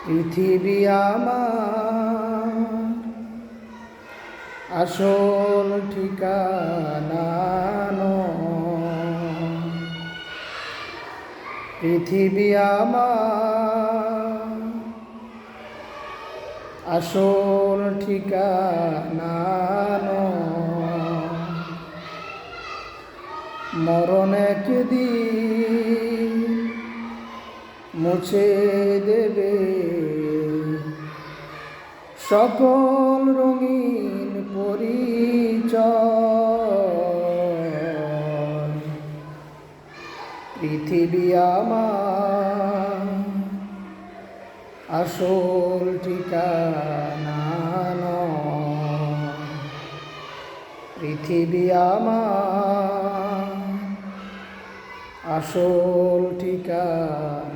পৃথিবী আমার আসল ঠিকানা নয়। পৃথিবী আমার আসল ঠিকানা নয়। মরণ একদিন মুছে দেবে সকল রঙিন পরিচয়। পৃথিবী আমার আসল ঠিকানা নয়। পৃথিবী আমার আসল ঠিকানা।